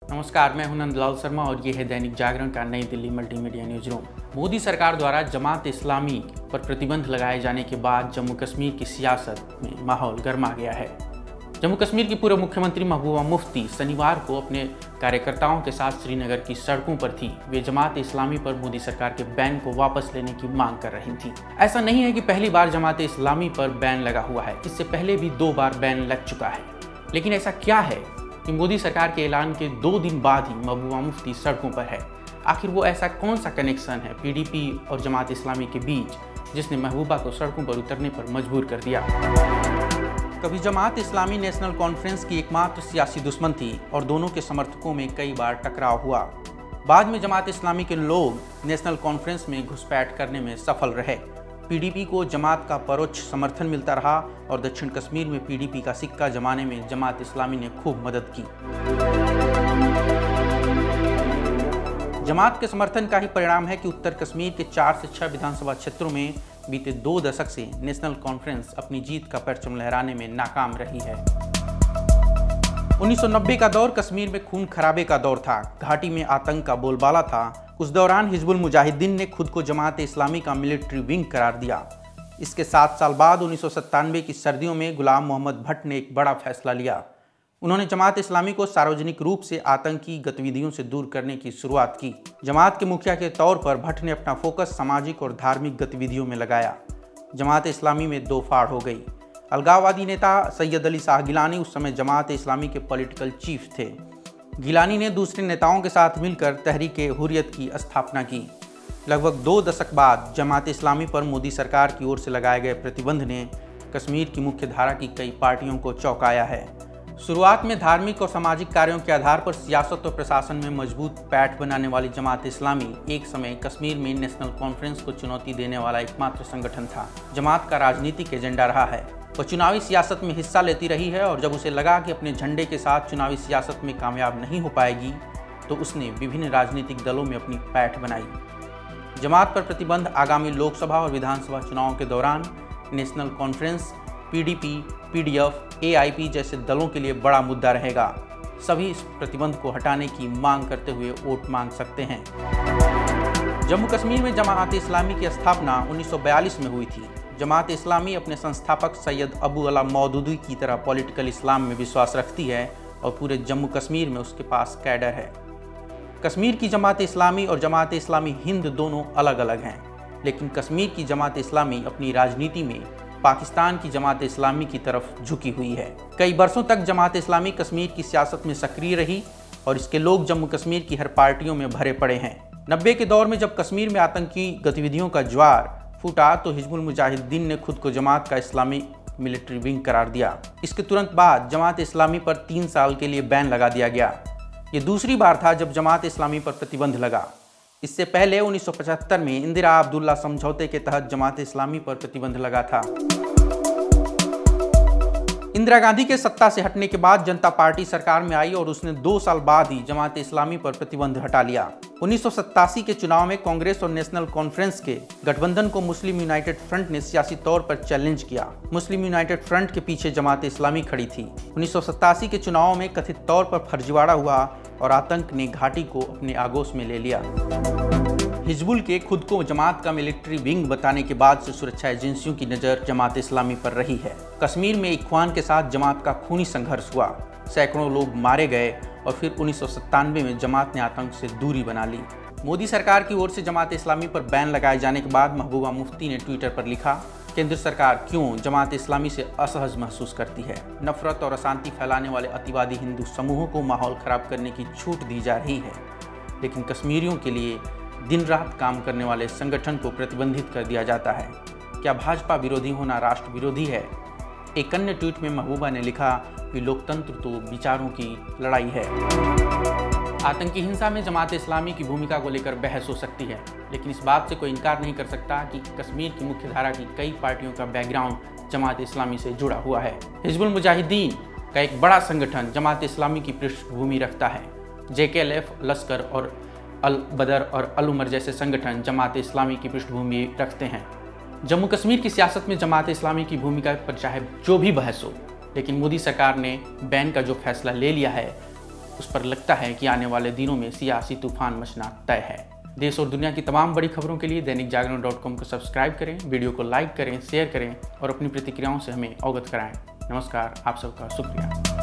नमस्कार, मैं हूं नंदलाल शर्मा और ये है दैनिक जागरण का नई Delhi multimedia news room. Modi सरकार द्वारा जमात इस्लामी पर प्रतिबंध लगाए जाने के बाद जम्मू कश्मीर की सियासत में माहौल गर्मा गया है। जम्मू कश्मीर की पूर्व मुख्यमंत्री महबूबा मुफ्ती शनिवार को अपने कार्यकर्ताओं के साथ श्रीनगर की सड़कों पर थी। वे जमात इस्लामी पर मोदी सरकार के बैन को वापस लेने की मांग कर रही थी। ऐसा नहीं है कि पहली बार जमात इस्लामी पर बैन लगा हुआ है, इससे पहले भी 2 बार बैन लग चुका है। लेकिन ऐसा क्या है कि मोदी सरकार के ऐलान के 2 दिन बाद ही महबूबा मुफ्ती सड़कों पर है? आखिर वो ऐसा कौन सा कनेक्शन है पीडीपी और जमात इस्लामी के बीच जिसने महबूबा को सड़कों पर उतरने पर मजबूर कर दिया? कभी जमात इस्लामी नेशनल कॉन्फ्रेंस की एकमात्र सियासी दुश्मन थी और दोनों के समर्थकों में कई बार टकराव हुआ। बाद में जमात इस्लामी के लोग नेशनल कॉन्फ्रेंस में घुसपैठ करने में सफल रहे। पीडीपी को जमात का परोक्ष समर्थन मिलता रहा और दक्षिण कश्मीर में पीडीपी का सिक्का जमाने में जमात इस्लामी ने खूब मदद की। जमात के समर्थन का ही परिणाम है कि उत्तर कश्मीर के 4 से 6 विधानसभा क्षेत्रों में बीते 2 दशक से नेशनल कॉन्फ्रेंस अपनी जीत का परचम लहराने में नाकाम रही है। 1990 का दौर कश्मीर में खून खराबे का दौर था। घाटी में आतंक का बोलबाला था। उस दौरान हिजबुल मुजाहिदीन ने खुद को जमात इस्लामी का मिलिट्री विंग करार दिया। इसके 7 साल बाद 1997 की सर्दियों में गुलाम मोहम्मद भट्ट ने एक बड़ा फैसला लिया। उन्होंने जमात इस्लामी को सार्वजनिक रूप से आतंकी गतिविधियों से दूर करने की शुरुआत की। जमात के मुखिया के तौर पर भट्ट ने अपना फोकस सामाजिक और धार्मिक गतिविधियों में लगाया। जमात इस्लामी में 2 फाड़ हो गई। अलगाववादी नेता सैयद अली शाह गिलानी उस समय जमात इस्लामी के पॉलिटिकल चीफ थे। गिलानी ने दूसरे नेताओं के साथ मिलकर तहरीक हुर्रियत की स्थापना की। लगभग 2 दशक बाद जमात इस्लामी पर मोदी सरकार की ओर से लगाए गए प्रतिबंध ने कश्मीर की मुख्य धारा की कई पार्टियों को चौंकाया है। शुरुआत में धार्मिक और सामाजिक कार्यों के आधार पर सियासत और प्रशासन में मजबूत पैठ बनाने वाली जमात इस्लामी एक समय कश्मीर में नेशनल कॉन्फ्रेंस को चुनौती देने वाला एकमात्र संगठन था। जमात का राजनीतिक एजेंडा रहा है। वह चुनावी सियासत में हिस्सा लेती रही है और जब उसे लगा कि अपने झंडे के साथ चुनावी सियासत में कामयाब नहीं हो पाएगी तो उसने विभिन्न राजनीतिक दलों में अपनी पैठ बनाई। जमात पर प्रतिबंध आगामी लोकसभा और विधानसभा चुनावों के दौरान national conference, PDP, PDF, AIP जैसे दलों के लिए बड़ा मुद्दा रहेगा। सभी इस प्रतिबंध को हटाने की मांग करते हुए वोट मांग सकते हैं। जम्मू कश्मीर में जमात इस्लामी की स्थापना 1942 में हुई थी। जमात इस्लामी अपने संस्थापक सैयद अबू अला मौदूदी की तरह पॉलिटिकल इस्लाम में विश्वास रखती है और पूरे जम्मू कश्मीर में उसके पास कैडर है। कश्मीर की जमात इस्लामी और जमात इस्लामी हिंद दोनों अलग अलग हैं, लेकिन कश्मीर की जमात इस्लामी अपनी राजनीति में पाकिस्तान की जमात इस्लामी की तरफ झुकी हुई है। कई वर्षों तक जमात इस्लामी कश्मीर की सियासत में सक्रिय रही और इसके लोग जम्मू कश्मीर की हर पार्टियों में भरे पड़े हैं। 90 के दौर में जब कश्मीर में आतंकी गतिविधियों का ज्वार फूटा तो हिजबुल मुजाहिदीन ने खुद को जमात का इस्लामिक मिलिट्री विंग करार दिया। इसके तुरंत बाद जमात इस्लामी पर 3 साल के लिए बैन लगा दिया गया। ये दूसरी बार था जब जमात इस्लामी पर प्रतिबंध लगा। इससे पहले 1975 में इंदिरा अब्दुल्ला समझौते के तहत जमात इस्लामी पर प्रतिबंध लगा था। इंदिरा गांधी के सत्ता से हटने के बाद जनता पार्टी सरकार में आई और उसने 2 साल बाद ही जमात इस्लामी पर प्रतिबंध हटा लिया। 1987 के चुनाव में कांग्रेस और नेशनल कॉन्फ्रेंस के गठबंधन को मुस्लिम यूनाइटेड फ्रंट ने सियासी तौर पर चैलेंज किया। मुस्लिम यूनाइटेड फ्रंट के पीछे जमात इस्लामी खड़ी थी। 1987 के चुनाव में कथित तौर पर फर्जीवाड़ा हुआ और आतंक ने घाटी को अपने आगोश में ले लिया। हिजबुल के खुद को जमात का मिलिट्री विंग बताने के बाद से सुरक्षा एजेंसियों की नज़र जमात इस्लामी पर रही है। कश्मीर में इख्वान के साथ जमात का खूनी संघर्ष हुआ। सैकड़ों लोग मारे गए और फिर 1997 में जमात ने आतंक से दूरी बना ली। मोदी सरकार की ओर से जमात इस्लामी पर बैन लगाए जाने के बाद महबूबा मुफ्ती ने ट्विटर पर लिखा, केंद्र सरकार क्यों जमात इस्लामी से असहज महसूस करती है? नफरत और अशांति फैलाने वाले अतिवादी हिंदू समूहों को माहौल खराब करने की छूट दी जा रही है, लेकिन कश्मीरियों के लिए दिन रात काम करने वाले संगठन को प्रतिबंधित कर दिया जाता है। क्या भाजपा विरोधी होना राष्ट्र विरोधी है? एक अन्य ट्वीट में महबूबा ने लिखा कि लोकतंत्र तो विचारों की लड़ाई है। आतंकी हिंसा में जमात इस्लामी की भूमिका को लेकर बहस हो सकती है, लेकिन इस बात से कोई इनकार नहीं कर सकता कि कश्मीर की मुख्य धारा की कई पार्टियों का बैकग्राउंड जमात इस्लामी से जुड़ा हुआ है। हिजबुल मुजाहिदीन का एक बड़ा संगठन जमात इस्लामी की पृष्ठभूमि रखता है। JKLF, लश्कर और अल बदर और अल उमर जैसे संगठन जमात इस्लामी की पृष्ठभूमि रखते हैं। जम्मू कश्मीर की सियासत में जमात इस्लामी की भूमिका पर चाहे जो भी बहस हो, लेकिन मोदी सरकार ने बैन का जो फैसला ले लिया है उस पर लगता है कि आने वाले दिनों में सियासी तूफान मचना तय है। देश और दुनिया की तमाम बड़ी खबरों के लिए दैनिक जागरण.com को सब्सक्राइब करें, वीडियो को लाइक करें, शेयर करें और अपनी प्रतिक्रियाओं से हमें अवगत कराएं। नमस्कार, आप सबका शुक्रिया।